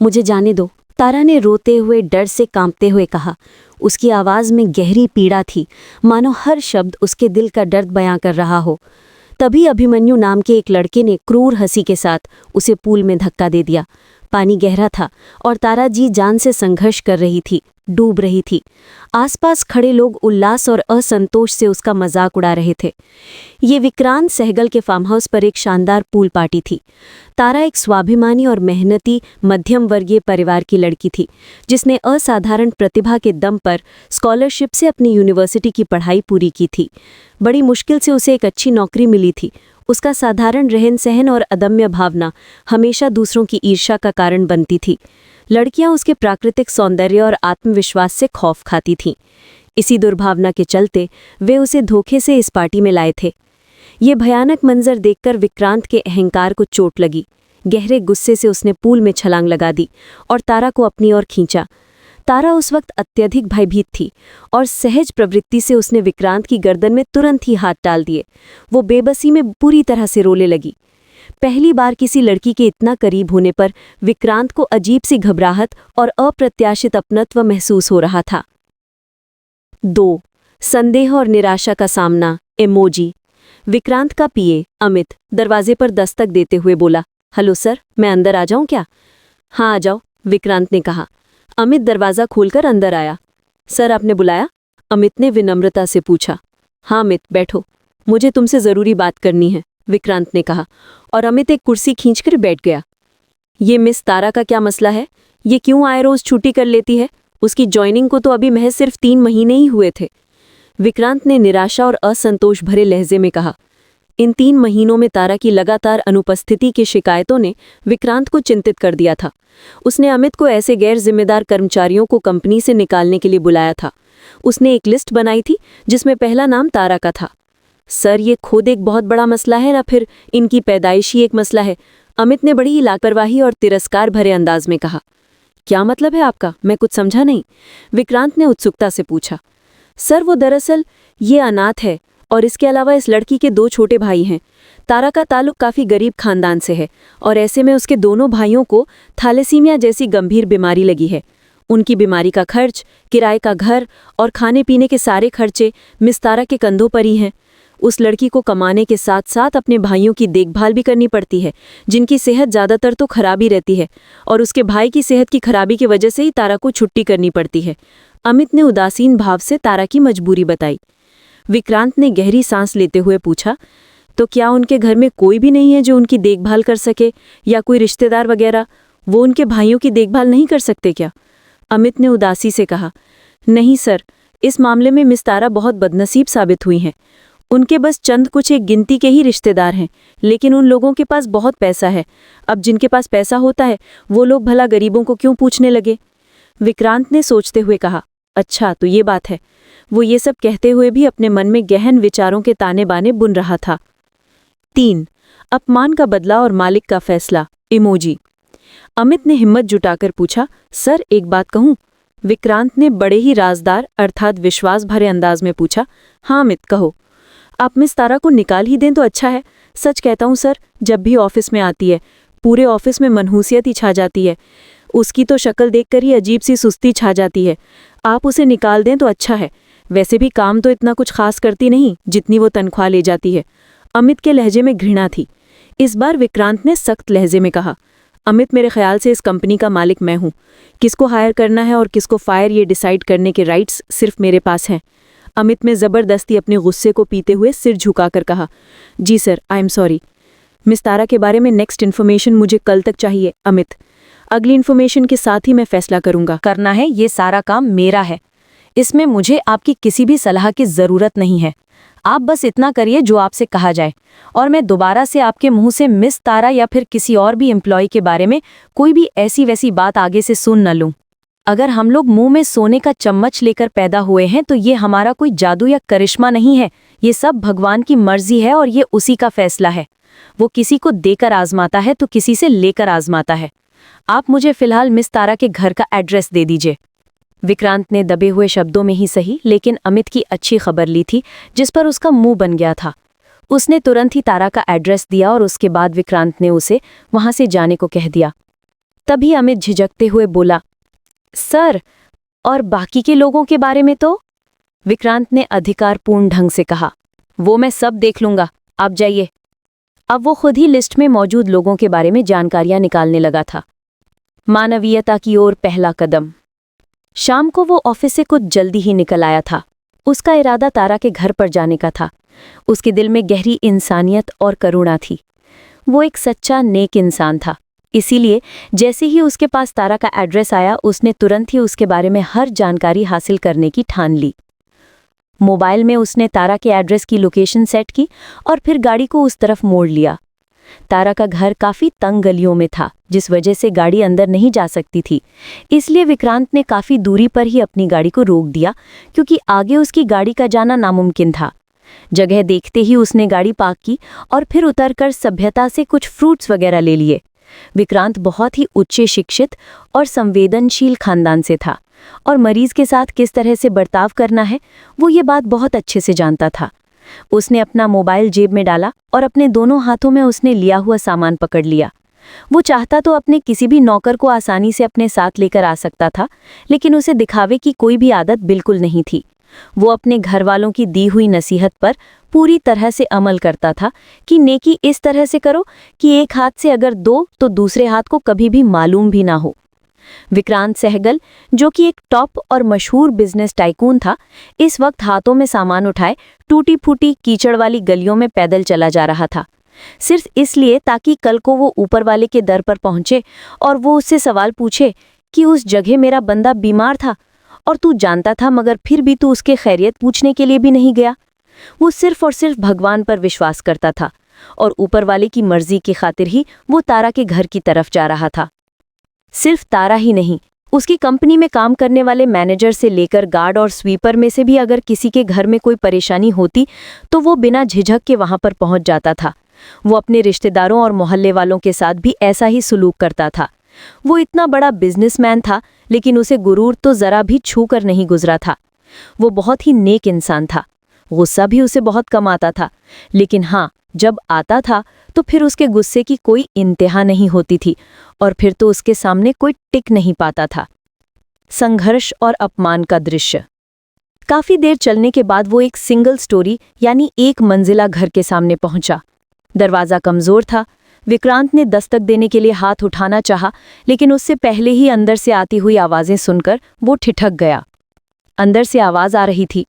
मुझे जाने दो, तारा ने रोते हुए, डर से कांपते हुए कहा। उसकी आवाज़ में गहरी पीड़ा थी, मानो हर शब्द उसके दिल का दर्द बयां कर रहा हो। तभी अभिमन्यु नाम के एक लड़के ने क्रूर हंसी के साथ उसे पूल में धक्का दे दिया। पानी गहरा था और तारा जी जान से संघर्ष कर रही थी, डूब रही थी। आसपास खड़े लोग उल्लास और असंतोष से उसका मजाक उड़ा रहे थे। ये विक्रांत सहगल के फार्म हाउस पर एक शानदार पूल पार्टी थी। तारा एक स्वाभिमानी और मेहनती मध्यम वर्गीय परिवार की लड़की थी, जिसने असाधारण प्रतिभा के दम पर स्कॉलरशिप से अपनी यूनिवर्सिटी की पढ़ाई पूरी की थी। बड़ी मुश्किल से उसे एक अच्छी नौकरी मिली थी। उसका साधारण रहन सहन और अदम्य भावना हमेशा दूसरों की ईर्ष्या का कारण बनती थी। लड़कियां उसके प्राकृतिक सौंदर्य और आत्मविश्वास से खौफ खाती थीं। इसी दुर्भावना के चलते वे उसे धोखे से इस पार्टी में लाए थे। ये भयानक मंजर देखकर विक्रांत के अहंकार को चोट लगी। गहरे गुस्से से उसने पूल में छलांग लगा दी और तारा को अपनी ओर खींचा। तारा उस वक्त अत्यधिक भयभीत थी और सहज प्रवृत्ति से उसने विक्रांत की गर्दन में तुरंत ही हाथ डाल दिए। वो बेबसी में बुरी तरह से रोने लगी। पहली बार किसी लड़की के इतना करीब होने पर विक्रांत को अजीब सी घबराहट और अप्रत्याशित अपनत्व महसूस हो रहा था। 2. संदेह और निराशा का सामना। इमोजी। विक्रांत का पीए अमित दरवाजे पर दस्तक देते हुए बोला, हेलो सर, मैं अंदर आ जाऊं क्या? हाँ आ जाओ, विक्रांत ने कहा। अमित दरवाज़ा खोलकर अंदर आया। सर, आपने बुलाया? अमित ने विनम्रता से पूछा। हाँ अमित, बैठो, मुझे तुमसे ज़रूरी बात करनी है, विक्रांत ने कहा, और अमित एक कुर्सी खींचकर बैठ गया। ये मिस तारा का क्या मसला है? ये क्यों आए रोज़ छुट्टी कर लेती है? उसकी ज्वाइनिंग को तो अभी महज सिर्फ 3 महीने ही हुए थे। विक्रांत ने निराशा और असंतोष भरे लहजे में कहा। इन 3 महीनों में तारा की लगातार अनुपस्थिति की शिकायतों ने विक्रांत को चिंतित कर दिया था। उसने अमित को ऐसे गैर जिम्मेदार कर्मचारियों को कंपनी से निकालने के लिए बुलाया था। उसने एक लिस्ट बनाई थी जिसमें पहला नाम तारा का था। सर, ये खुद एक बहुत बड़ा मसला है ना फिर इनकी पैदाइशी एक मसला है? अमित ने बड़ी लापरवाही और तिरस्कार भरे अंदाज में कहा। क्या मतलब है आपका? मैं कुछ समझा नहीं, विक्रांत ने उत्सुकता से पूछा। सर, वो दरअसल ये अनाथ है और इसके अलावा इस लड़की के 2 छोटे भाई हैं। तारा का ताल्लुक काफ़ी गरीब खानदान से है और ऐसे में उसके दोनों भाइयों को थैलेसीमिया जैसी गंभीर बीमारी लगी है। उनकी बीमारी का खर्च, किराए का घर और खाने पीने के सारे खर्चे मिस तारा के कंधों पर ही हैं। उस लड़की को कमाने के साथ साथ अपने भाइयों की देखभाल भी करनी पड़ती है, जिनकी सेहत ज़्यादातर तो खराब ही रहती है, और उसके भाई की सेहत की खराबी की वजह से ही तारा को छुट्टी करनी पड़ती है। अमित ने उदासीन भाव से तारा की मजबूरी बताई। विक्रांत ने गहरी सांस लेते हुए पूछा, तो क्या उनके घर में कोई भी नहीं है जो उनकी देखभाल कर सके, या कोई रिश्तेदार वगैरह? वो उनके भाइयों की देखभाल नहीं कर सकते क्या? अमित ने उदासी से कहा। नहीं सर, इस मामले में मिस तारा बहुत बदनसीब साबित हुई हैं। उनके बस चंद कुछ एक गिनती के ही रिश्तेदार हैं, लेकिन उन लोगों के पास बहुत पैसा है। अब जिनके पास पैसा होता है वो लोग भला गरीबों को क्यों पूछने लगे? विक्रांत ने सोचते हुए कहा। अच्छा, तो ये बात है। वो ये सब कहते हुए भी अपने मन में गहन विचारों के ताने बाने बुन रहा था। 3. अपमान का बदला और मालिक का फैसला। इमोजी। अमित ने हिम्मत जुटाकर पूछा, सर एक बात कहूं? विक्रांत ने बड़े ही राजदार अर्थात विश्वास भरे अंदाज में पूछा। हाँ अमित, कहो। आप मिस तारा को निकाल ही दें तो अच्छा है। सच कहता हूं सर, जब भी ऑफिस में आती है पूरे ऑफिस में मनहूसियत ही छा जाती है। उसकी तो शक्ल देखकर ही अजीब सी सुस्ती छा जाती है। आप उसे निकाल दें तो अच्छा है। वैसे भी काम तो इतना कुछ खास करती नहीं जितनी वो तनख्वाह ले जाती है। अमित के लहजे में घृणा थी। इस बार विक्रांत ने सख्त लहजे में कहा। अमित, मेरे ख्याल से इस कंपनी का मालिक मैं हूँ। किसको हायर करना है और किसको फायर ये डिसाइड करने के राइट्स सिर्फ मेरे पास हैं। अमित में ज़बरदस्ती अपने गुस्से को पीते हुए सिर झुकाकर कहा। जी sir, I am sorry. Miss Tara के बारे में नेक्स्ट इन्फॉर्मेशन मुझे कल तक चाहिए अमित। अगली इन्फॉर्मेशन के साथ ही मैं फैसला करूंगा। करना है, ये सारा काम मेरा है। इसमें मुझे आपकी किसी भी सलाह की ज़रूरत नहीं है। आप बस इतना करिए जो आपसे कहा जाए, और मैं दोबारा से आपके मुंह से मिस तारा या फिर किसी और भी एम्प्लॉय के बारे में कोई भी ऐसी वैसी बात आगे से सुन न लूं। अगर हम लोग मुंह में सोने का चम्मच लेकर पैदा हुए हैं तो ये हमारा कोई जादू या करिश्मा नहीं है। ये सब भगवान की मर्जी है और ये उसी का फैसला है। वो किसी को देकर आजमाता है तो किसी से लेकर आजमाता है। आप मुझे फिलहाल मिस तारा के घर का एड्रेस दे दीजिए। विक्रांत ने दबे हुए शब्दों में ही सही लेकिन अमित की अच्छी खबर ली थी, जिस पर उसका मुंह बन गया था। उसने तुरंत ही तारा का एड्रेस दिया और उसके बाद विक्रांत ने उसे वहां से जाने को कह दिया। तभी अमित झिझकते हुए बोला, सर, और बाकी के लोगों के बारे में तो? विक्रांत ने अधिकारपूर्ण ढंग से कहा, वो मैं सब देख लूंगा, आप जाइए। अब वो खुद ही लिस्ट में मौजूद लोगों के बारे में जानकारियां निकालने लगा था। मानवीयता की ओर पहला कदम। शाम को वो ऑफिस से कुछ जल्दी ही निकल आया था। उसका इरादा तारा के घर पर जाने का था। उसके दिल में गहरी इंसानियत और करुणा थी। वो एक सच्चा नेक इंसान था। इसीलिए जैसे ही उसके पास तारा का एड्रेस आया, उसने तुरंत ही उसके बारे में हर जानकारी हासिल करने की ठान ली। मोबाइल में उसने तारा के एड्रेस की लोकेशन सेट की और फिर गाड़ी को उस तरफ मोड़ लिया। तारा का घर काफी तंग गलियों में था, जिस वजह से गाड़ी अंदर नहीं जा सकती थी। इसलिए विक्रांत ने काफी दूरी पर ही अपनी गाड़ी को रोक दिया, क्योंकि आगे उसकी गाड़ी का जाना नामुमकिन था। जगह देखते ही उसने गाड़ी पार्क की और फिर उतरकर सभ्यता से कुछ फ्रूट्स वगैरह ले लिए। विक्रांत बहुत ही उच्च शिक्षित और संवेदनशील खानदान से था और मरीज के साथ किस तरह से बर्ताव करना है, वो ये बात बहुत अच्छे से जानता था। उसने अपना मोबाइल जेब में डाला और अपने दोनों हाथों में उसने लिया हुआ सामान पकड़ लिया। वो चाहता तो अपने किसी भी नौकर को आसानी से अपने साथ लेकर आ सकता था, लेकिन उसे दिखावे की कोई भी आदत बिल्कुल नहीं थी। वो अपने घर वालों की दी हुई नसीहत पर पूरी तरह से अमल करता था कि नेकी इस तरह से करो कि एक हाथ से अगर दो तो दूसरे हाथ को कभी भी मालूम भी ना हो। विक्रांत सहगल, जो कि एक टॉप और मशहूर बिजनेस टाइकून था, इस वक्त हाथों में सामान उठाए टूटी फूटी कीचड़ वाली गलियों में पैदल चला जा रहा था, सिर्फ इसलिए ताकि कल को वो ऊपर वाले के दर पर पहुंचे और वो उससे सवाल पूछे कि उस जगह मेरा बंदा बीमार था और तू जानता था, मगर फिर भी तू उसके खैरियत पूछने के लिए भी नहीं गया। वो सिर्फ और सिर्फ भगवान पर विश्वास करता था और ऊपर वाले की मर्जी की खातिर ही वो तारा के घर की तरफ जा रहा था। सिर्फ तारा ही नहीं, उसकी कंपनी में काम करने वाले मैनेजर से लेकर गार्ड और स्वीपर में से भी अगर किसी के घर में कोई परेशानी होती तो वो बिना झिझक के वहां पर पहुंच जाता था। वो अपने रिश्तेदारों और मोहल्ले वालों के साथ भी ऐसा ही सुलूक करता था। वो इतना बड़ा बिजनेसमैन था, लेकिन उसे गुरूर तो जरा भी छू कर नहीं गुजरा था। वो बहुत ही नेक इंसान था। गुस्सा भी उसे बहुत कम आता था, लेकिन हाँ, जब आता था तो फिर उसके गुस्से की कोई इंतहा नहीं होती थी और फिर तो उसके सामने कोई टिक नहीं पाता था। संघर्ष और अपमान का दृश्य। काफी देर चलने के बाद वो एक सिंगल स्टोरी यानी एक मंजिला घर के सामने पहुंचा। दरवाजा कमजोर था। विक्रांत ने दस्तक देने के लिए हाथ उठाना चाहा, लेकिन उससे पहले ही अंदर से आती हुई आवाजें सुनकर वो ठिठक गया। अंदर से आवाज आ रही थी,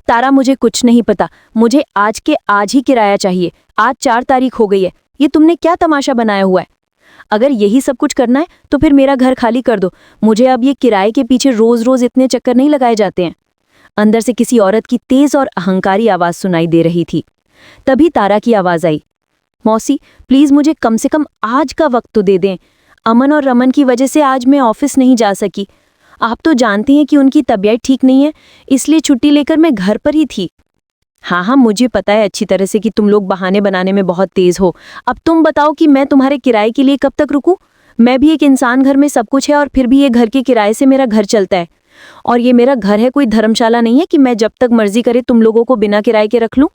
तारा, मुझे कुछ नहीं पता, मुझे आज के आज ही किराया चाहिए। आज 4 तारीख हो गई है। ये तुमने क्या तमाशा बनाया हुआ है? अगर यही सब कुछ करना है तो फिर मेरा घर खाली कर दो। मुझे अब ये किराए के पीछे रोज रोज इतने चक्कर नहीं लगाए जाते हैं। अंदर से किसी औरत की तेज और अहंकारी आवाज सुनाई दे रही थी। तभी तारा की आवाज आई, मौसी, प्लीज मुझे कम से कम आज का वक्त तो दे दें। अमन और रमन की वजह से आज मैं ऑफिस नहीं जा सकी। आप तो जानती हैं कि उनकी तबीयत ठीक नहीं है, इसलिए छुट्टी लेकर मैं घर पर ही थी। हाँ, मुझे पता है अच्छी तरह से कि तुम लोग बहाने बनाने में बहुत तेज हो। अब तुम बताओ कि मैं तुम्हारे किराए के लिए कब तक रुकूं? मैं भी एक इंसान, घर में सब कुछ है और फिर भी ये घर के किराए से मेरा घर चलता है। और ये मेरा घर है, कोई धर्मशाला नहीं है कि मैं जब तक मर्जी करे तुम लोगों को बिना किराए के रख लूं।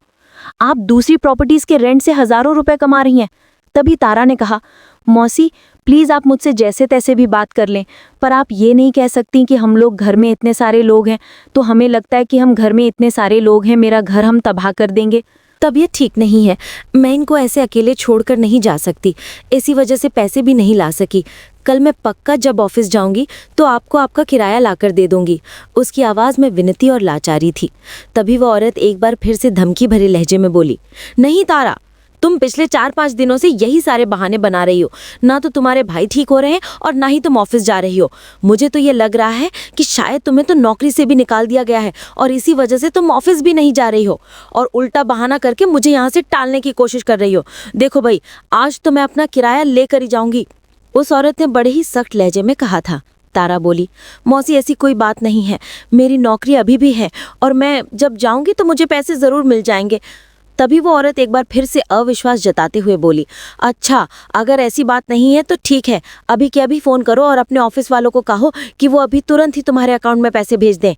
आप दूसरी प्रॉपर्टीज के रेंट से हजारों रुपए कमा रही हैं। तभी तारा ने कहा, मौसी, प्लीज आप मुझसे जैसे तैसे भी बात कर लें, पर आप ये नहीं कह सकती कि हम लोग घर में इतने सारे लोग हैं तो हमें लगता है कि हम घर में इतने सारे लोग हैं, मेरा घर हम तबाह कर देंगे। तबीयत ठीक नहीं है, मैं इनको ऐसे अकेले छोड़कर नहीं जा सकती। इसी वजह से पैसे भी नहीं ला सकी। कल मैं पक्का जब ऑफिस जाऊंगी तो आपको आपका किराया लाकर दे दूंगी। उसकी आवाज़ में विनती और लाचारी थी। तभी वह औरत एक बार फिर से धमकी भरे लहजे में बोली, नहीं तारा, तुम पिछले 4-5 दिनों से यही सारे बहाने बना रही हो। ना तो तुम्हारे भाई ठीक हो रहे हैं और ना ही तुम ऑफिस जा रही हो। मुझे तो ये लग रहा है कि शायद तुम्हें तो नौकरी से भी निकाल दिया गया है और इसी वजह से तुम ऑफिस भी नहीं जा रही हो और उल्टा बहाना करके मुझे यहाँ से टालने की कोशिश कर रही हो। देखो भाई, आज तो मैं अपना किराया लेकर ही जाऊंगी। उस औरत ने बड़े ही सख्त लहजे में कहा था। तारा बोली, मौसी, ऐसी कोई बात नहीं है, मेरी नौकरी अभी भी है और मैं जब जाऊंगी तो मुझे पैसे ज़रूर मिल जाएंगे। तभी वो औरत एक बार फिर से अविश्वास जताते हुए बोली, अच्छा, अगर ऐसी बात नहीं है तो ठीक है, अभी के अभी फ़ोन करो और अपने ऑफिस वालों को कहो कि वो अभी तुरंत ही तुम्हारे अकाउंट में पैसे भेज दें।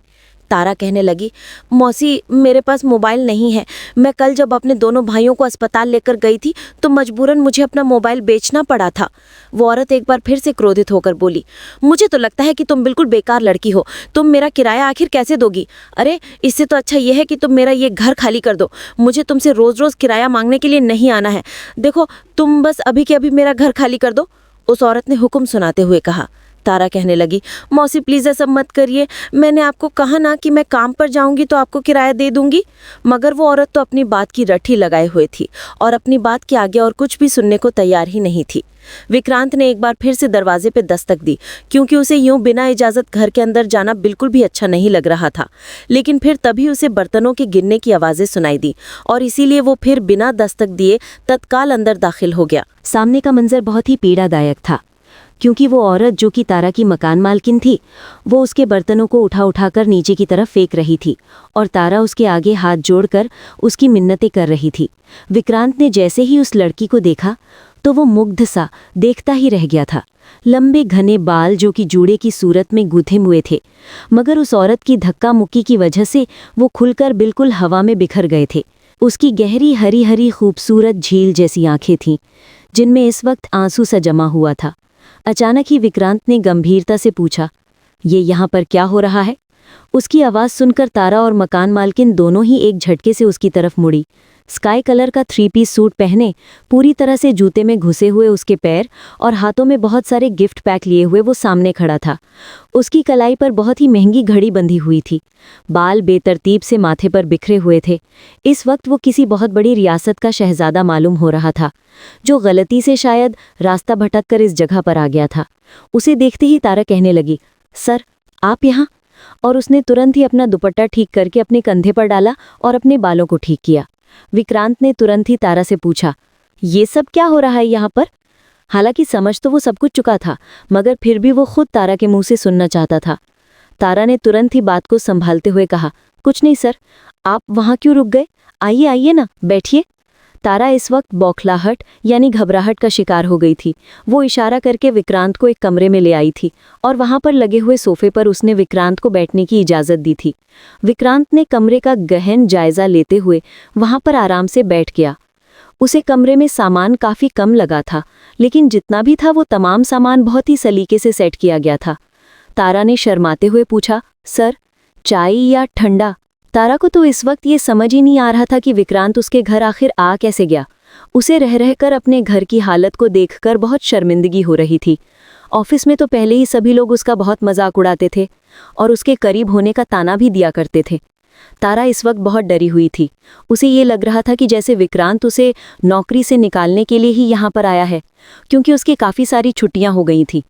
तारा कहने लगी, मौसी मेरे पास मोबाइल नहीं है। मैं कल जब अपने दोनों भाइयों को अस्पताल लेकर गई थी तो मजबूरन मुझे अपना मोबाइल बेचना पड़ा था। वो औरत एक बार फिर से क्रोधित होकर बोली, मुझे तो लगता है कि तुम बिल्कुल बेकार लड़की हो। तुम मेरा किराया आखिर कैसे दोगी? अरे इससे तो अच्छा यह है कि तुम मेरा ये घर खाली कर दो। मुझे तुमसे रोज रोज किराया मांगने के लिए नहीं आना है। देखो तुम बस अभी के अभी मेरा घर खाली कर दो, उस औरत ने हुक्म सुनाते हुए कहा। तारा कहने लगी, मौसी प्लीज़ ऐसा मत करिए। मैंने आपको कहा ना कि मैं काम पर जाऊंगी तो आपको किराया दे दूंगी। मगर वो औरत तो अपनी बात की रट्ठी लगाए हुए थी और अपनी बात के आगे और कुछ भी सुनने को तैयार ही नहीं थी। विक्रांत ने एक बार फिर से दरवाजे पे दस्तक दी, क्योंकि उसे यूं बिना इजाज़त घर के अंदर जाना बिल्कुल भी अच्छा नहीं लग रहा था। लेकिन फिर तभी उसे बर्तनों के गिरने की आवाज़ें सुनाई दी और इसीलिए वो फिर बिना दस्तक दिए तत्काल अंदर दाखिल हो गया। सामने का मंजर बहुत ही पीड़ादायक था, क्योंकि वो औरत जो कि तारा की मकान मालकिन थी, वो उसके बर्तनों को उठाकर नीचे की तरफ फेंक रही थी और तारा उसके आगे हाथ जोड़कर उसकी मिन्नतें कर रही थी। विक्रांत ने जैसे ही उस लड़की को देखा तो वो मुग्ध सा देखता ही रह गया था। लंबे घने बाल जो कि जूड़े की सूरत में गूंथे हुए थे, मगर उस औरत की धक्का मुक्की की वजह से वो खुलकर बिल्कुल हवा में बिखर गए थे। उसकी गहरी हरी हरी खूबसूरत झील जैसी आंखें थीं, जिनमें इस वक्त आंसू सा जमा हुआ था। अचानक ही विक्रांत ने गंभीरता से पूछा, ये यहाँ पर क्या हो रहा है? उसकी आवाज़ सुनकर तारा और मकान मालकिन दोनों ही एक झटके से उसकी तरफ मुड़ी। स्काई कलर का 3 पीस सूट पहने, पूरी तरह से जूते में घुसे हुए उसके पैर और हाथों में बहुत सारे गिफ्ट पैक लिए हुए वो सामने खड़ा था। उसकी कलाई पर बहुत ही महंगी घड़ी बंधी हुई थी। बाल बेतरतीब से माथे पर बिखरे हुए थे। इस वक्त वो किसी बहुत बड़ी रियासत का शहजादा मालूम हो रहा था, जो गलती से शायद रास्ता भटक कर इस जगह पर आ गया था। उसे देखते ही तारा कहने लगी, सर आप यहाँ? और उसने तुरंत ही अपना दुपट्टा ठीक करके अपने कंधे पर डाला और अपने बालों को ठीक किया। विक्रांत ने तुरंत ही तारा से पूछा, ये सब क्या हो रहा है यहाँ पर? हालांकि समझ तो वो सब कुछ चुका था, मगर फिर भी वो खुद तारा के मुंह से सुनना चाहता था। तारा ने तुरंत ही बात को संभालते हुए कहा, कुछ नहीं सर, आप वहाँ क्यों रुक गए? आइए आइए ना, बैठिए। तारा इस वक्त बौखलाहट यानी घबराहट का शिकार हो गई थी। वो इशारा करके विक्रांत को एक कमरे में ले आई थी और वहां पर लगे हुए सोफे पर उसने विक्रांत को बैठने की इजाज़त दी थी। विक्रांत ने कमरे का गहन जायजा लेते हुए वहां पर आराम से बैठ गया। उसे कमरे में सामान काफ़ी कम लगा था, लेकिन जितना भी था वो तमाम सामान बहुत ही सलीके से सेट किया गया था। तारा ने शर्माते हुए पूछा, सर चाय या ठंडा? तारा को तो इस वक्त ये समझ ही नहीं आ रहा था कि विक्रांत उसके घर आखिर आ कैसे गया। उसे रह रहकर अपने घर की हालत को देखकर बहुत शर्मिंदगी हो रही थी। ऑफिस में तो पहले ही सभी लोग उसका बहुत मजाक उड़ाते थे और उसके करीब होने का ताना भी दिया करते थे। तारा इस वक्त बहुत डरी हुई थी। उसे ये लग रहा था कि जैसे विक्रांत उसे नौकरी से निकालने के लिए ही यहाँ पर आया है, क्योंकि उसकी काफ़ी सारी छुट्टियाँ हो गई थी।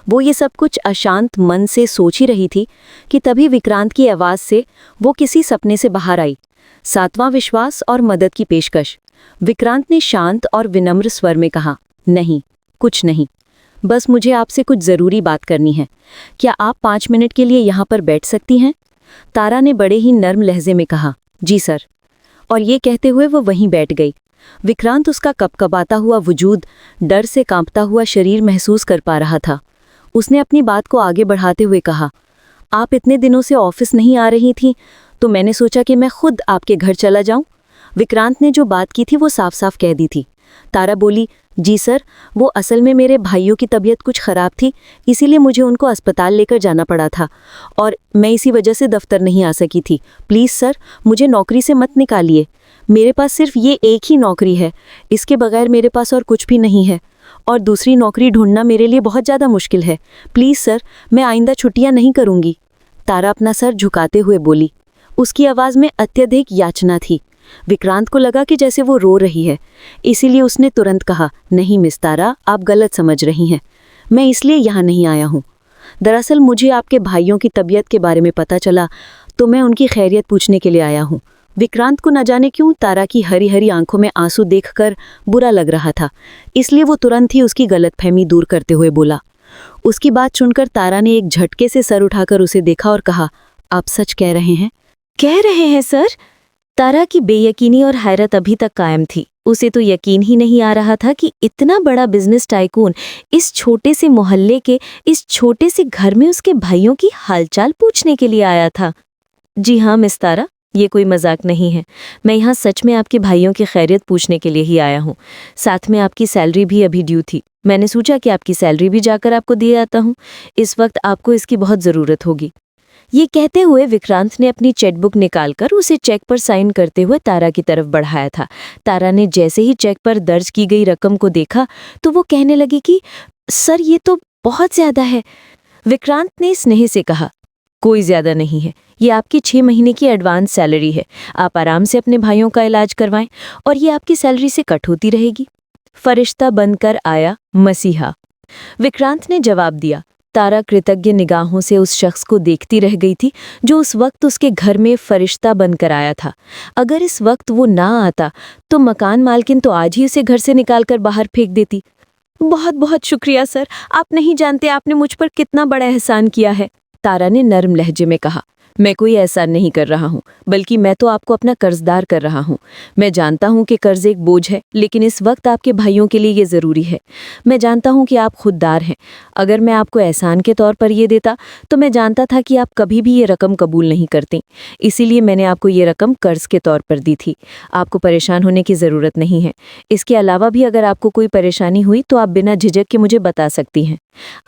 वो ये सब कुछ अशांत मन से सोच ही रही थी कि तभी विक्रांत की आवाज़ से वो किसी सपने से बाहर आई। 7वां विश्वास और मदद की पेशकश। विक्रांत ने शांत और विनम्र स्वर में कहा, नहीं, कुछ नहीं, बस मुझे आपसे कुछ ज़रूरी बात करनी है। क्या आप 5 मिनट के लिए यहाँ पर बैठ सकती हैं? तारा ने बड़े ही नर्म लहजे में कहा, जी सर। और ये कहते हुए वो वहीं बैठ गई। विक्रांत उसका कपकपाता हुआ वजूद, डर से कांपता हुआ शरीर महसूस कर पा रहा था। उसने अपनी बात को आगे बढ़ाते हुए कहा, आप इतने दिनों से ऑफिस नहीं आ रही थीं, तो मैंने सोचा कि मैं खुद आपके घर चला जाऊं। विक्रांत ने जो बात की थी वो साफ साफ कह दी थी। तारा बोली, जी सर, वो असल में मेरे भाइयों की तबीयत कुछ ख़राब थी, इसीलिए मुझे उनको अस्पताल लेकर जाना पड़ा था और मैं इसी वजह से दफ्तर नहीं आ सकी थी। प्लीज़ सर, मुझे नौकरी से मत निकालिए। मेरे पास सिर्फ ये एक ही नौकरी है, इसके बगैर मेरे पास और कुछ भी नहीं है और दूसरी नौकरी ढूंढना मेरे लिए बहुत ज़्यादा मुश्किल है। प्लीज़ सर, मैं आइंदा छुट्टियाँ नहीं करूँगी। तारा अपना सर झुकाते हुए बोली। उसकी आवाज़ में अत्यधिक याचना थी। विक्रांत को लगा कि जैसे वो रो रही है, इसीलिए उसने तुरंत कहा, नहीं मिस तारा, आप गलत समझ रही हैं। मैं इसलिए यहाँ नहीं आया हूँ। दरअसल मुझे आपके भाइयों की तबीयत के बारे में पता चला, तो मैं उनकी खैरियत पूछने के लिए आया हूँ। विक्रांत को न जाने क्यों तारा की हरी हरी आंखों में आंसू देखकर बुरा लग रहा था, इसलिए वो तुरंत ही उसकी गलतफहमी दूर करते हुए बोला। उसकी बात सुनकर तारा ने एक झटके से सर उठाकर उसे देखा और कहा, आप सच कह रहे हैं? कह रहे हैं सर? तारा की बेयकीनी और हैरत अभी तक कायम थी। उसे तो यकीन ही नहीं आ रहा था कि इतना बड़ा बिजनेस टाइकून इस छोटे से मोहल्ले के इस छोटे से घर में उसके भाइयों की हालचाल पूछने के लिए आया था। जी हाँ मिस तारा, ये कोई मजाक नहीं है। मैं यहाँ सच में आपके भाइयों की खैरियत पूछने के लिए ही आया हूँ। साथ में आपकी सैलरी भी अभी ड्यू थी। मैंने सोचा कि आपकी सैलरी भी जाकर आपको दे आता हूँ। इस वक्त आपको इसकी बहुत ज़रूरत होगी। ये कहते हुए विक्रांत ने अपनी चेकबुक निकालकर उसे चेक पर साइन करते हुए तारा की तरफ बढ़ाया था। तारा ने जैसे ही चेक पर दर्ज की गई रकम को देखा तो वो कहने लगी कि सर ये तो बहुत ज़्यादा है। विक्रांत ने स्नेह से कहा, कोई ज़्यादा नहीं है, ये आपकी 6 महीने की एडवांस सैलरी है। आप आराम से अपने भाइयों का इलाज करवाएं और ये आपकी सैलरी से कट होती रहेगी। फरिश्ता बनकर आया मसीहा, विक्रांत ने जवाब दिया। तारा कृतज्ञ निगाहों से उस शख्स को देखती रह गई थी जो उस वक्त उसके घर में फरिश्ता बनकर आया था। अगर इस वक्त वो ना आता तो मकान मालकिन तो आज ही उसे घर से निकालकर बाहर फेंक देती। बहुत बहुत शुक्रिया सर, आप नहीं जानते आपने मुझ पर कितना बड़ा एहसान किया है, तारा ने नर्म लहजे में कहा। मैं कोई एहसान नहीं कर रहा हूँ, बल्कि मैं तो आपको अपना कर्जदार कर रहा हूँ। मैं जानता हूँ कि कर्ज एक बोझ है, लेकिन इस वक्त आपके भाइयों के लिए ये ज़रूरी है। मैं जानता हूँ कि आप खुददार हैं। अगर मैं आपको एहसान के तौर पर ये देता तो मैं जानता था कि आप कभी भी ये रकम कबूल नहीं करते। इसीलिए मैंने आपको ये रकम कर्ज के तौर पर दी थी। आपको परेशान होने की ज़रूरत नहीं है। इसके अलावा भी अगर आपको कोई परेशानी हुई तो आप बिना झिझक के मुझे बता सकती हैं।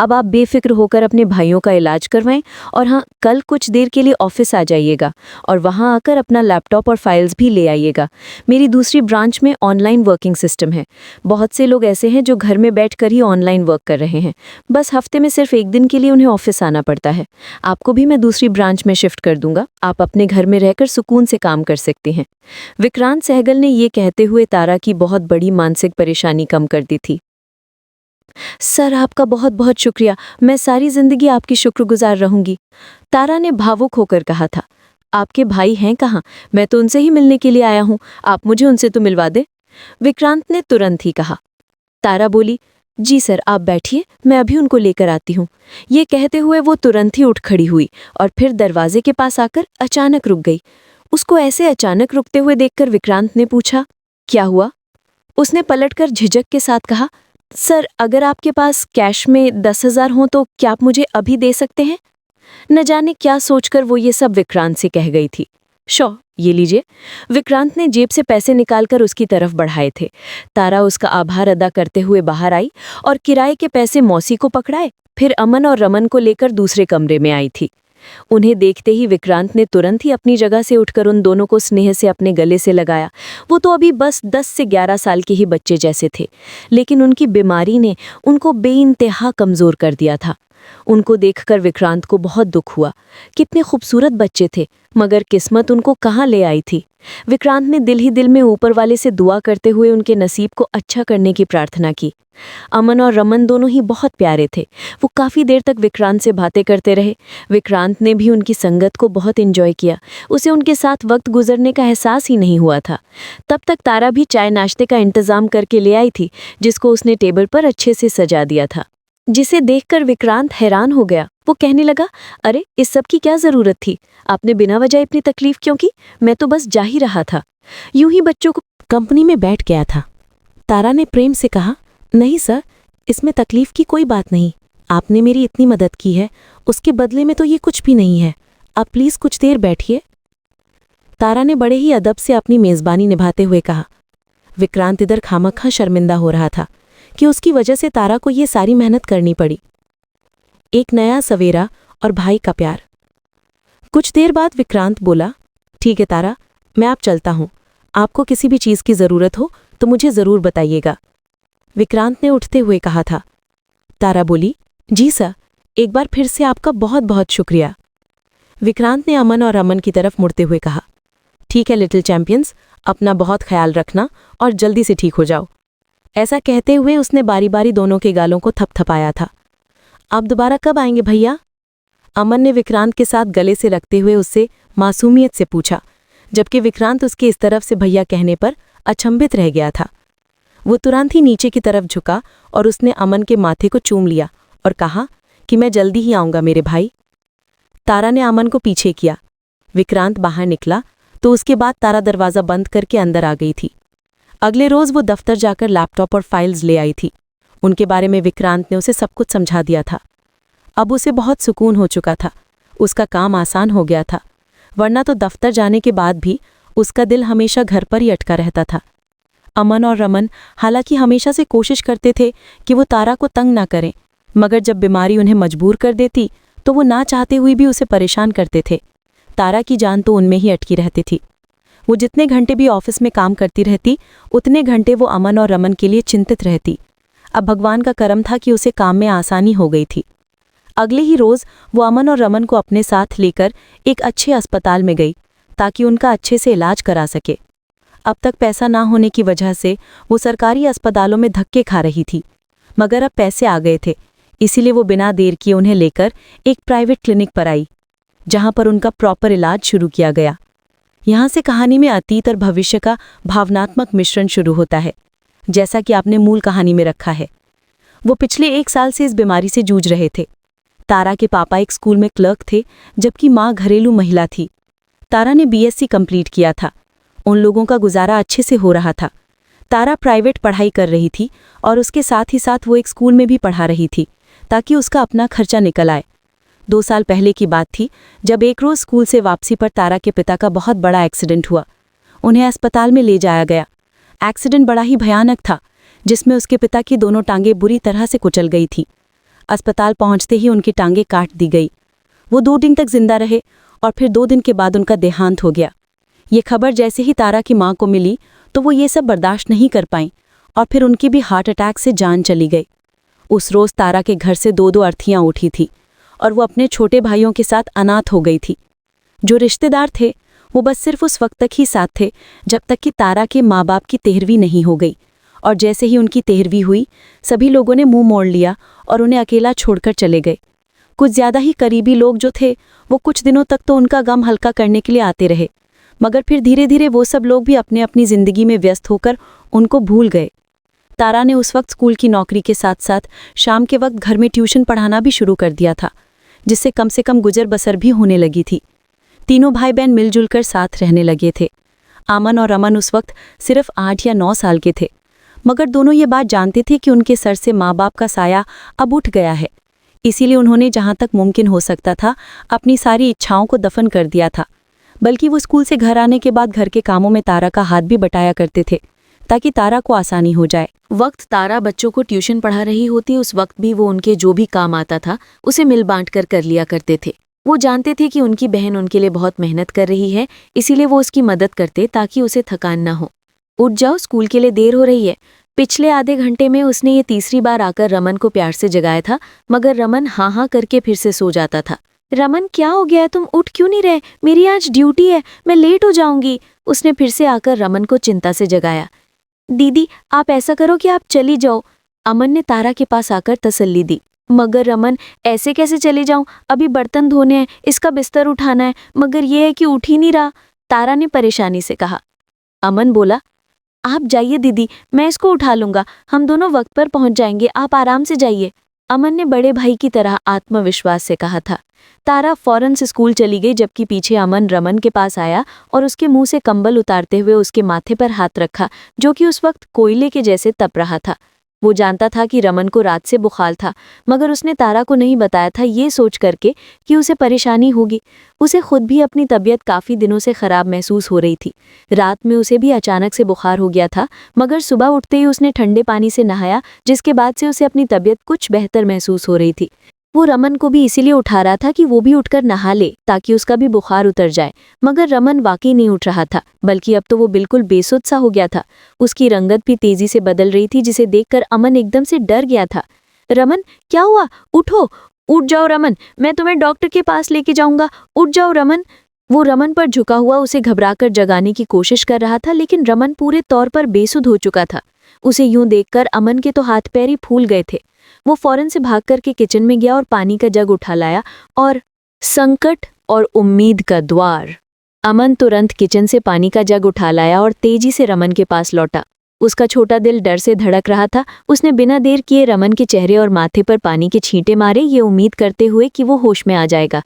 अब आप बेफिक्र होकर अपने भाइयों का इलाज करवाएं और हाँ, कल कुछ देर के लिए ऑफिस आ जाइएगा और वहाँ आकर अपना लैपटॉप और फाइल्स भी ले आइएगा। मेरी दूसरी ब्रांच में ऑनलाइन वर्किंग सिस्टम है। बहुत से लोग ऐसे हैं जो घर में बैठकर ही ऑनलाइन वर्क कर रहे हैं। बस हफ्ते में सिर्फ एक दिन के लिए उन्हें ऑफिस आना पड़ता है। आपको भी मैं दूसरी ब्रांच में शिफ्ट कर दूंगा। आप अपने घर में रहकर सुकून से काम कर सकते हैं। विक्रांत सहगल ने ये कहते हुए तारा की बहुत बड़ी मानसिक परेशानी कम कर दी थी। सर आपका बहुत बहुत शुक्रिया, मैं सारी जिंदगी आपकी शुक्रगुजार रहूंगी, तारा ने भावुक होकर कहा था। आपके भाई हैं कहाँ? मैं तो उनसे ही मिलने के लिए आया हूँ, आप मुझे उनसे तो मिलवा दे, विक्रांत ने तुरंत ही कहा। तारा बोली, जी सर आप बैठिए, मैं अभी उनको लेकर आती हूँ। ये कहते हुए वो तुरंत ही उठ खड़ी हुई और फिर दरवाजे के पास आकर अचानक रुक गई। उसको ऐसे अचानक रुकते हुए देखकर विक्रांत ने पूछा, क्या हुआ? उसने पलटकर झिझक के साथ कहा, सर अगर आपके पास कैश में 10,000 हों तो क्या आप मुझे अभी दे सकते हैं? न जाने क्या सोचकर वो ये सब विक्रांत से कह गई थी। ये लीजिए। विक्रांत ने जेब से पैसे निकालकर उसकी तरफ बढ़ाए थे। तारा उसका आभार अदा करते हुए बाहर आई और किराए के पैसे मौसी को पकड़ाए, फिर अमन और रमन को लेकर दूसरे कमरे में आई थी। उन्हें देखते ही विक्रांत ने तुरंत ही अपनी जगह से उठकर उन दोनों को स्नेह से अपने गले से लगाया। वो तो अभी बस 10 से 11 साल के ही बच्चे जैसे थे, लेकिन उनकी बीमारी ने उनको बेइंतहा कमज़ोर कर दिया था। उनको देखकर विक्रांत को बहुत दुख हुआ। कितने खूबसूरत बच्चे थे, मगर किस्मत उनको कहाँ ले आई थी। विक्रांत ने दिल ही दिल में ऊपर वाले से दुआ करते हुए उनके नसीब को अच्छा करने की प्रार्थना की। अमन और रमन दोनों ही बहुत प्यारे थे। वो काफ़ी देर तक विक्रांत से बातें करते रहे। विक्रांत ने भी उनकी संगत को बहुत एंजॉय किया। उसे उनके साथ वक्त गुजरने का एहसास ही नहीं हुआ था। तब तक तारा भी चाय नाश्ते का इंतज़ाम करके ले आई थी, जिसको उसने टेबल पर अच्छे से सजा दिया था, जिसे देखकर विक्रांत हैरान हो गया। वो कहने लगा, अरे इस सब की क्या ज़रूरत थी? आपने बिना वजह इतनी तकलीफ क्यों की? मैं तो बस जा ही रहा था। यूं ही बच्चों को कंपनी में बैठ गया था। तारा ने प्रेम से कहा, नहीं सर, इसमें तकलीफ की कोई बात नहीं। आपने मेरी इतनी मदद की है, उसके बदले में तो ये कुछ भी नहीं है। आप प्लीज़ कुछ देर बैठिए। तारा ने बड़े ही अदब से अपनी मेज़बानी निभाते हुए कहा। विक्रांत इधर खामखा शर्मिंदा हो रहा था कि उसकी वजह से तारा को ये सारी मेहनत करनी पड़ी। एक नया सवेरा और भाई का प्यार। कुछ देर बाद विक्रांत बोला, ठीक है तारा, मैं आप चलता हूँ। आपको किसी भी चीज़ की ज़रूरत हो तो मुझे ज़रूर बताइएगा, विक्रांत ने उठते हुए कहा था। तारा बोली, जी सर, एक बार फिर से आपका बहुत बहुत शुक्रिया। विक्रांत ने अमन और रमन की तरफ मुड़ते हुए कहा, ठीक है लिटिल चैंपियंस, अपना बहुत ख्याल रखना और जल्दी से ठीक हो जाओ। ऐसा कहते हुए उसने बारी बारी दोनों के गालों को थपथपाया था। आप दोबारा कब आएंगे भैया? अमन ने विक्रांत के साथ गले से लगते हुए उससे मासूमियत से पूछा, जबकि विक्रांत उसके इस तरफ से भैया कहने पर अचंभित रह गया था। वो तुरंत ही नीचे की तरफ झुका और उसने अमन के माथे को चूम लिया और कहा कि मैं जल्दी ही आऊँगा मेरे भाई। तारा ने अमन को पीछे किया। विक्रांत बाहर निकला तो उसके बाद तारा दरवाज़ा बंद करके अंदर आ गई थी। अगले रोज़ वो दफ्तर जाकर लैपटॉप और फाइल्स ले आई थी। उनके बारे में विक्रांत ने उसे सब कुछ समझा दिया था। अब उसे बहुत सुकून हो चुका था। उसका काम आसान हो गया था। वरना तो दफ्तर जाने के बाद भी उसका दिल हमेशा घर पर ही अटका रहता था। अमन और रमन हालांकि हमेशा से कोशिश करते थे कि वो तारा को तंग ना करें, मगर जब बीमारी उन्हें मजबूर कर देती तो वो ना चाहते हुए भी उसे परेशान करते थे। तारा की जान तो उनमें ही अटकी रहती थी। वो जितने घंटे भी ऑफिस में काम करती रहती, उतने घंटे वो अमन और रमन के लिए चिंतित रहती। अब भगवान का करम था कि उसे काम में आसानी हो गई थी। अगले ही रोज वो अमन और रमन को अपने साथ लेकर एक अच्छे अस्पताल में गई ताकि उनका अच्छे से इलाज करा सके। अब तक पैसा ना होने की वजह से वो सरकारी अस्पतालों में धक्के खा रही थी, मगर अब पैसे आ गए थे, इसीलिए वो बिना देर किए उन्हें लेकर एक प्राइवेट क्लिनिक पर आई, जहां पर उनका प्रॉपर इलाज शुरू किया गया। यहाँ से कहानी में अतीत और भविष्य का भावनात्मक मिश्रण शुरू होता है, जैसा कि आपने मूल कहानी में रखा है। वो पिछले 1 साल से इस बीमारी से जूझ रहे थे। तारा के पापा एक स्कूल में क्लर्क थे, जबकि माँ घरेलू महिला थी। तारा ने बीएससी कंप्लीट किया था। उन लोगों का गुजारा अच्छे से हो रहा था। तारा प्राइवेट पढ़ाई कर रही थी और उसके साथ ही साथ वो एक स्कूल में भी पढ़ा रही थी ताकि उसका अपना खर्चा निकल आए। 2 साल पहले की बात थी जब एक रोज़ स्कूल से वापसी पर तारा के पिता का बहुत बड़ा एक्सीडेंट हुआ। उन्हें अस्पताल में ले जाया गया। एक्सीडेंट बड़ा ही भयानक था, जिसमें उसके पिता की दोनों टांगें बुरी तरह से कुचल गई थी। अस्पताल पहुंचते ही उनकी टांगें काट दी गई। वो 2 दिन तक जिंदा रहे और फिर 2 दिन के बाद उनका देहांत हो गया। ये खबर जैसे ही तारा की माँ को मिली तो वो ये सब बर्दाश्त नहीं कर पाईं और फिर उनकी भी हार्ट अटैक से जान चली गई। उस रोज़ तारा के घर से 2-2 अर्थियाँ उठी थी और वो अपने छोटे भाइयों के साथ अनाथ हो गई थी। जो रिश्तेदार थे वो बस सिर्फ उस वक्त तक ही साथ थे जब तक कि तारा के माँ बाप की 13वीं नहीं हो गई, और जैसे ही उनकी 13वीं हुई सभी लोगों ने मुंह मोड़ लिया और उन्हें अकेला छोड़कर चले गए। कुछ ज़्यादा ही करीबी लोग जो थे वो कुछ दिनों तक तो उनका गम हल्का करने के लिए आते रहे, मगर फिर धीरे धीरे वो सब लोग भी अपने अपनी ज़िंदगी में व्यस्त होकर उनको भूल गए। तारा ने उस वक्त स्कूल की नौकरी के साथ साथ शाम के वक्त घर में ट्यूशन पढ़ाना भी शुरू कर दिया था, जिससे कम से कम गुजर बसर भी होने लगी थी। तीनों भाई बहन मिलजुल कर साथ रहने लगे थे। अमन और रमन उस वक्त सिर्फ 8 या 9 साल के थे, मगर दोनों ये बात जानते थे कि उनके सर से माँ बाप का साया अब उठ गया है। इसीलिए उन्होंने जहाँ तक मुमकिन हो सकता था अपनी सारी इच्छाओं को दफन कर दिया था। बल्कि वो स्कूल से घर आने के बाद घर के कामों में तारा का हाथ भी बटाया करते थे ताकि तारा को आसानी हो जाए। वक्त तारा बच्चों को ट्यूशन पढ़ा रही होती, उस वक्त भी वो उनके जो भी काम आता था उसे मिल बांट कर लिया करते थे। वो जानते थे कि उनकी बहन उनके लिए बहुत मेहनत कर रही है, इसीलिए वो उसकी मदद करते ताकि उसे थकान ना हो। उठ जाओ, स्कूल के लिए देर हो रही है। पिछले आधे घंटे में उसने ये 3री बार आकर रमन को प्यार से जगाया था, मगर रमन हाँ हाँ करके फिर से सो जाता था। रमन, क्या हो गया है? तुम उठ क्यों नहीं रहे? मेरी आज ड्यूटी है, मैं लेट हो जाऊंगी। उसने फिर से आकर रमन को चिंता से जगाया। दीदी, आप ऐसा करो कि आप चली जाओ, अमन ने तारा के पास आकर तसल्ली दी। मगर रमन, ऐसे कैसे चली जाऊं? अभी बर्तन धोने हैं, इसका बिस्तर उठाना है, मगर ये है कि उठ ही नहीं रहा, तारा ने परेशानी से कहा। अमन बोला, आप जाइए दीदी, मैं इसको उठा लूंगा, हम दोनों वक्त पर पहुंच जाएंगे, आप आराम से जाइए, अमन ने बड़े भाई की तरह आत्मविश्वास से कहा था। तारा फौरन से स्कूल चली गई, जबकि पीछे अमन रमन के पास आया और उसके मुंह से कंबल उतारते हुए उसके माथे पर हाथ रखा, जो कि उस वक्त कोयले के जैसे तप रहा था। वो जानता था कि रमन को रात से बुखार था, मगर उसने तारा को नहीं बताया था, ये सोच करके कि उसे परेशानी होगी। उसे खुद भी अपनी तबीयत काफ़ी दिनों से ख़राब महसूस हो रही थी। रात में उसे भी अचानक से बुखार हो गया था, मगर सुबह उठते ही उसने ठंडे पानी से नहाया, जिसके बाद से उसे अपनी तबीयत कुछ बेहतर महसूस हो रही थी। वो रमन को भी इसीलिए उठा रहा था कि वो भी उठकर नहा ले ताकि उसका भी बुखार उतर जाए, मगर रमन वाकई नहीं उठ रहा था, बल्कि अब तो वो बिल्कुल बेसुध सा हो गया था। उसकी रंगत भी तेजी से बदल रही थी, जिसे देखकर अमन एकदम से डर गया था। रमन, क्या हुआ? उठो, उठ जाओ रमन, मैं तुम्हें डॉक्टर के पास लेके जाऊंगा, उठ जाओ रमन। वो रमन पर झुका हुआ उसे घबराकर जगाने की कोशिश कर रहा था, लेकिन रमन पूरे तौर पर बेसुध हो चुका था। उसे यूं देखकर अमन के तो हाथ पैर ही फूल गए थे। वो फौरन से भाग करके किचन में गया और पानी का जग उठा लाया और संकट और उम्मीद का द्वार। अमन तुरंत किचन से पानी का जग उठा लाया और तेजी से रमन के पास लौटा। उसका छोटा दिल डर से धड़क रहा था। उसने बिना देर किए रमन के चेहरे और माथे पर पानी के छींटे मारे, ये उम्मीद करते हुए कि वो होश में आ जाएगा।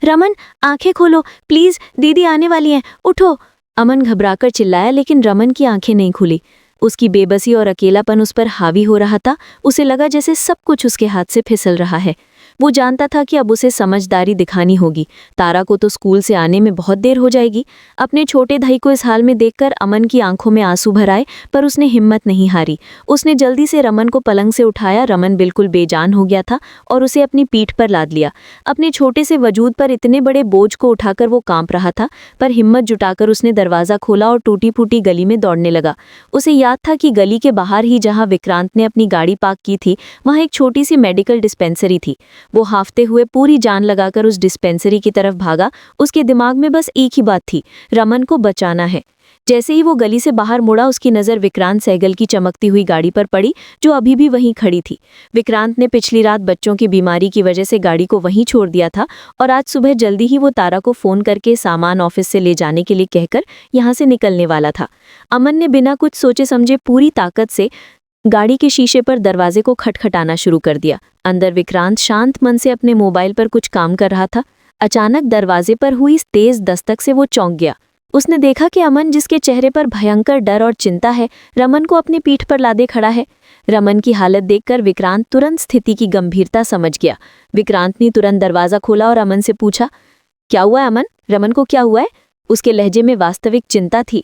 रमन, आंखें खोलो प्लीज, दीदी आने वाली हैं, उठो, अमन घबराकर चिल्लाया, लेकिन रमन की आंखें नहीं खुली। उसकी बेबसी और अकेलापन उस पर हावी हो रहा था। उसे लगा जैसे सब कुछ उसके हाथ से फिसल रहा है। वो जानता था कि अब उसे समझदारी दिखानी होगी। तारा को तो स्कूल से आने में बहुत देर हो जाएगी। अपने छोटे भाई को इस हाल में देखकर अमन की आंखों में आंसू भर आए, पर उसने हिम्मत नहीं हारी। उसने जल्दी से रमन को पलंग से उठाया। रमन बिल्कुल बेजान हो गया था और उसे अपनी पीठ पर लाद लिया। अपने छोटे से वजूद पर इतने बड़े बोझ को उठाकर वो कांप रहा था, पर हिम्मत जुटाकर उसने दरवाज़ा खोला और टूटी फूटी गली में दौड़ने लगा। उसे याद था कि गली के बाहर ही जहाँ विक्रांत ने अपनी गाड़ी पार्क की थी, वहाँ एक छोटी सी मेडिकल डिस्पेंसरी थी। वो हांफते हुए पूरी जान लगाकर उस डिस्पेंसरी की तरफ भागा। उसके दिमाग में बस एक ही बात थी, रमन को बचाना है। जैसे ही वो गली से बाहर मुड़ा, उसकी नज़र विक्रांत सहगल की चमकती हुई गाड़ी पर पड़ी, जो अभी भी वहीं खड़ी थी। विक्रांत ने पिछली रात बच्चों की बीमारी की वजह से गाड़ी को वहीं छोड़ दिया था और आज सुबह जल्दी ही वो तारा को फ़ोन करके सामान ऑफिस से ले जाने के लिए कहकर यहाँ से निकलने वाला था। अमन ने बिना कुछ सोचे समझे पूरी ताकत से गाड़ी के शीशे पर दरवाजे को खटखटाना शुरू कर दिया। अंदर विक्रांत शांत मन से अपने मोबाइल पर कुछ काम कर रहा था। अचानक दरवाजे पर हुई तेज दस्तक से वो चौंक गया। उसने देखा कि अमन, जिसके चेहरे पर भयंकर डर और चिंता है, रमन को अपनी पीठ पर लादे खड़ा है। रमन की हालत देखकर विक्रांत तुरंत स्थिति की गंभीरता समझ गया। विक्रांत ने तुरंत दरवाज़ा खोला और अमन से पूछा, क्या हुआ है अमन? रमन को क्या हुआ है? उसके लहजे में वास्तविक चिंता थी।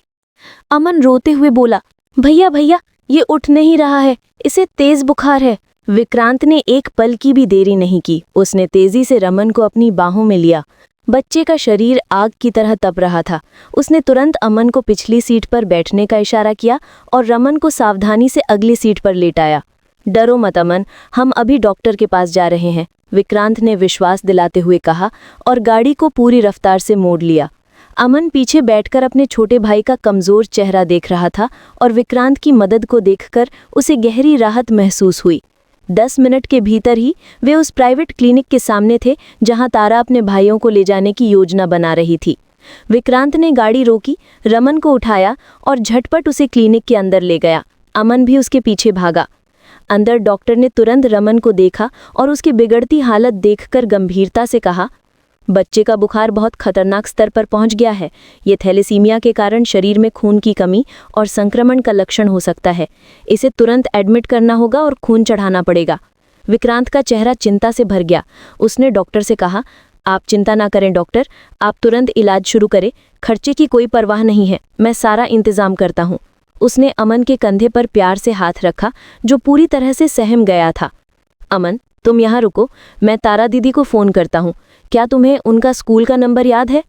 अमन रोते हुए बोला, भैया भैया, ये उठ नहीं रहा है, इसे तेज बुखार है। विक्रांत ने एक पल की भी देरी नहीं की। उसने तेजी से रमन को अपनी बाहों में लिया। बच्चे का शरीर आग की तरह तप रहा था। उसने तुरंत अमन को पिछली सीट पर बैठने का इशारा किया और रमन को सावधानी से अगली सीट पर लेटाया। डरो मत अमन, हम अभी डॉक्टर के पास जा रहे हैं, विक्रांत ने विश्वास दिलाते हुए कहा और गाड़ी को पूरी रफ्तार से मोड़ लिया। अमन पीछे बैठकर अपने छोटे भाई का कमज़ोर चेहरा देख रहा था और विक्रांत की मदद को देखकर उसे गहरी राहत महसूस हुई। 10 मिनट के भीतर ही वे उस प्राइवेट क्लिनिक के सामने थे जहां तारा अपने भाइयों को ले जाने की योजना बना रही थी। विक्रांत ने गाड़ी रोकी, रमन को उठाया और झटपट उसे क्लिनिक के अंदर ले गया। अमन भी उसके पीछे भागा। अंदर डॉक्टर ने तुरंत रमन को देखा और उसकी बिगड़ती हालत देखकर गंभीरता से कहा, बच्चे का बुखार बहुत खतरनाक स्तर पर पहुंच गया है। ये थैलेसीमिया के कारण शरीर में खून की कमी और संक्रमण का लक्षण हो सकता है। इसे तुरंत एडमिट करना होगा और खून चढ़ाना पड़ेगा। विक्रांत का चेहरा चिंता से भर गया। उसने डॉक्टर से कहा, आप चिंता ना करें डॉक्टर, आप तुरंत इलाज शुरू करें। खर्चे की कोई परवाह नहीं है, मैं सारा इंतजाम करता हूँ। उसने अमन के कंधे पर प्यार से हाथ रखा, जो पूरी तरह से सहम गया था। अमन, तुम यहाँ रुको, मैं तारा दीदी को फ़ोन करता हूँ। क्या तुम्हें उनका स्कूल का नंबर याद है?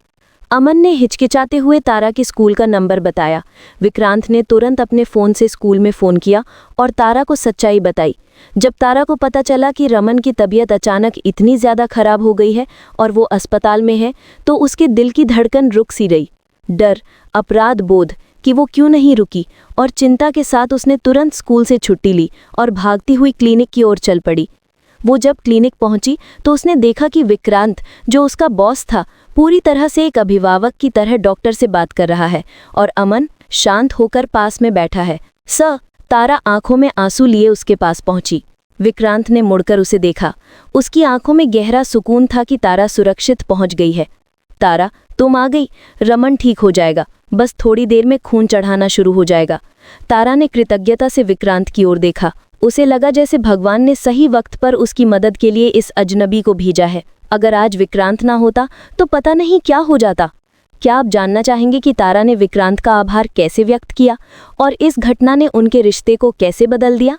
अमन ने हिचकिचाते हुए तारा के स्कूल का नंबर बताया। विक्रांत ने तुरंत अपने फ़ोन से स्कूल में फ़ोन किया और तारा को सच्चाई बताई। जब तारा को पता चला कि रमन की तबीयत अचानक इतनी ज़्यादा खराब हो गई है और वो अस्पताल में है, तो उसके दिल की धड़कन रुक सी रही। डर, अपराध बोध कि वो क्यों नहीं रुकी और चिंता के साथ उसने तुरंत स्कूल से छुट्टी ली और भागती हुई क्लिनिक की ओर चल पड़ी। वो जब क्लिनिक पहुंची तो उसने देखा कि विक्रांत, जो उसका बॉस था, पूरी तरह से एक अभिभावक की तरह डॉक्टर से बात कर रहा है और अमन शांत होकर पास में बैठा है। सर, तारा आंखों में आंसू लिए उसके पास पहुंची। विक्रांत ने मुड़कर उसे देखा। उसकी आंखों में गहरा सुकून था कि तारा सुरक्षित पहुंच गई है। तारा, तुम आ गई, रमन ठीक हो जाएगा, बस थोड़ी देर में खून चढ़ाना शुरू हो जाएगा। तारा ने कृतज्ञता से विक्रांत की ओर देखा। उसे लगा जैसे भगवान ने सही वक्त पर उसकी मदद के लिए इस अजनबी को भेजा है। अगर आज विक्रांत ना होता तो पता नहीं क्या हो जाता। क्या आप जानना चाहेंगे कि तारा ने विक्रांत का आभार कैसे व्यक्त किया और इस घटना ने उनके रिश्ते को कैसे बदल दिया?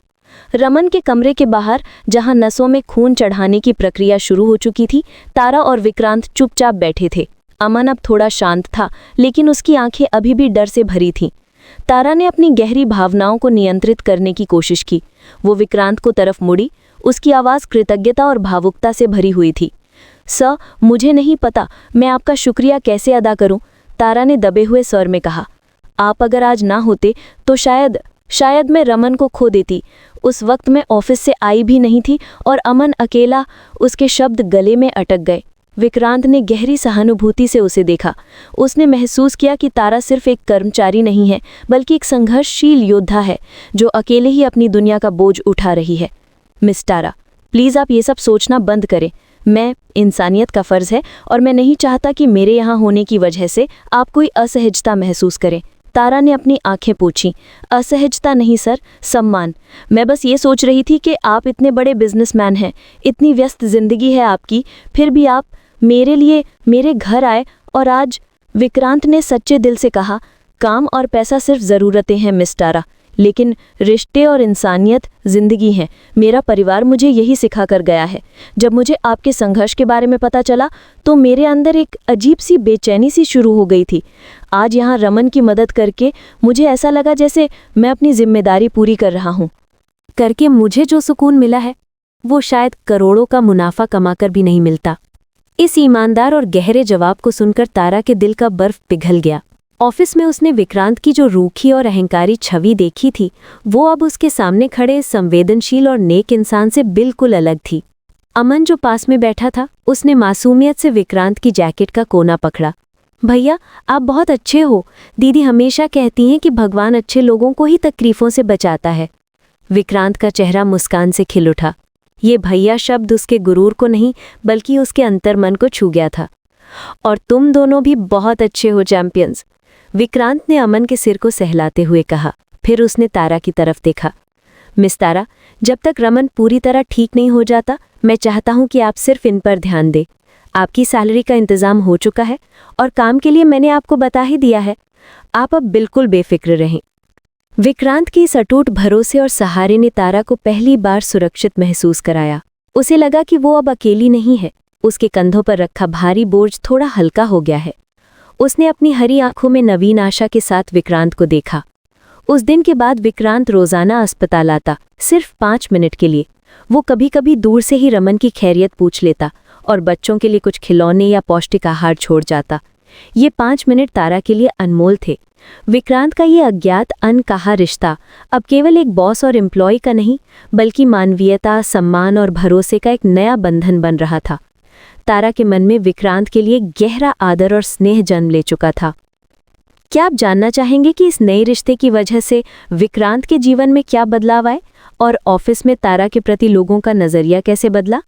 रमन के कमरे के बाहर, जहां नसों में खून चढ़ाने की प्रक्रिया शुरू हो चुकी थी, तारा और विक्रांत चुपचाप बैठे थे। अमन अब थोड़ा शांत था, लेकिन उसकी आंखें अभी भी डर से भरी थीं। तारा ने अपनी गहरी भावनाओं को नियंत्रित करने की कोशिश की। वो विक्रांत को तरफ मुड़ी। उसकी आवाज़ कृतज्ञता और भावुकता से भरी हुई थी। सर, मुझे नहीं पता मैं आपका शुक्रिया कैसे अदा करूं, तारा ने दबे हुए स्वर में कहा। आप अगर आज ना होते तो शायद मैं रमन को खो देती। उस वक्त मैं ऑफिस से आई भी नहीं थी और अमन अकेला। उसके शब्द गले में अटक गए। विक्रांत ने गहरी सहानुभूति से उसे देखा। उसने महसूस किया कि तारा सिर्फ एक कर्मचारी नहीं है, बल्कि एक संघर्षशील योद्धा है जो अकेले ही अपनी दुनिया का बोझ उठा रही है। मिस तारा, प्लीज़ आप ये सब सोचना बंद करें। मैं इंसानियत का फ़र्ज़ है और मैं नहीं चाहता कि मेरे यहाँ होने की वजह से आप कोई असहजता महसूस करें। तारा ने अपनी आंखें पोंछीं। असहजता नहीं सर, सम्मान। मैं बस ये सोच रही थी कि आप इतने बड़े बिजनेसमैन हैं, इतनी व्यस्त जिंदगी है आपकी, फिर भी आप मेरे लिए मेरे घर आए। और आज विक्रांत ने सच्चे दिल से कहा, काम और पैसा सिर्फ ज़रूरतें हैं मिस तारा, लेकिन रिश्ते और इंसानियत ज़िंदगी हैं। मेरा परिवार मुझे यही सिखा कर गया है। जब मुझे आपके संघर्ष के बारे में पता चला तो मेरे अंदर एक अजीब सी बेचैनी सी शुरू हो गई थी। आज यहाँ रमन की मदद करके मुझे ऐसा लगा जैसे मैं अपनी जिम्मेदारी पूरी कर रहा हूँ। करके मुझे जो सुकून मिला है वो शायद करोड़ों का मुनाफा कमाकर भी नहीं मिलता। इस ईमानदार और गहरे जवाब को सुनकर तारा के दिल का बर्फ पिघल गया। ऑफिस में उसने विक्रांत की जो रूखी और अहंकारी छवि देखी थी वो अब उसके सामने खड़े संवेदनशील और नेक इंसान से बिल्कुल अलग थी। अमन जो पास में बैठा था उसने मासूमियत से विक्रांत की जैकेट का कोना पकड़ा। भैया आप बहुत अच्छे हो, दीदी हमेशा कहती हैं कि भगवान अच्छे लोगों को ही तकलीफों से बचाता है। विक्रांत का चेहरा मुस्कान से खिल उठा। ये भैया शब्द उसके गुरूर को नहीं बल्कि उसके अंतर्मन को छू गया था। और तुम दोनों भी बहुत अच्छे हो चैंपियंस, विक्रांत ने अमन के सिर को सहलाते हुए कहा। फिर उसने तारा की तरफ देखा। मिस तारा, जब तक रमन पूरी तरह ठीक नहीं हो जाता मैं चाहता हूं कि आप सिर्फ इन पर ध्यान दें। आपकी सैलरी का इंतजाम हो चुका है और काम के लिए मैंने आपको बता ही दिया है। आप अब बिल्कुल बेफिक्र रहें। विक्रांत की इस अटूट भरोसे और सहारे ने तारा को पहली बार सुरक्षित महसूस कराया। उसे लगा कि वो अब अकेली नहीं है। उसके कंधों पर रखा भारी बोझ थोड़ा हल्का हो गया है। उसने अपनी हरी आंखों में नवीन आशा के साथ विक्रांत को देखा। उस दिन के बाद विक्रांत रोजाना अस्पताल आता, सिर्फ 5 मिनट के लिए। वो कभी कभी दूर से ही रमन की खैरियत पूछ लेता और बच्चों के लिए कुछ खिलौने या पौष्टिक आहार छोड़ जाता। ये 5 मिनट तारा के लिए अनमोल थे। विक्रांत का ये अज्ञात अनकहा रिश्ता अब केवल एक बॉस और एम्प्लॉय का नहीं बल्कि मानवीयता, सम्मान और भरोसे का एक नया बंधन बन रहा था। तारा के मन में विक्रांत के लिए गहरा आदर और स्नेह जन्म ले चुका था। क्या आप जानना चाहेंगे कि इस नए रिश्ते की वजह से विक्रांत के जीवन में क्या बदलाव आए और ऑफिस में तारा के प्रति लोगों का नजरिया कैसे बदला?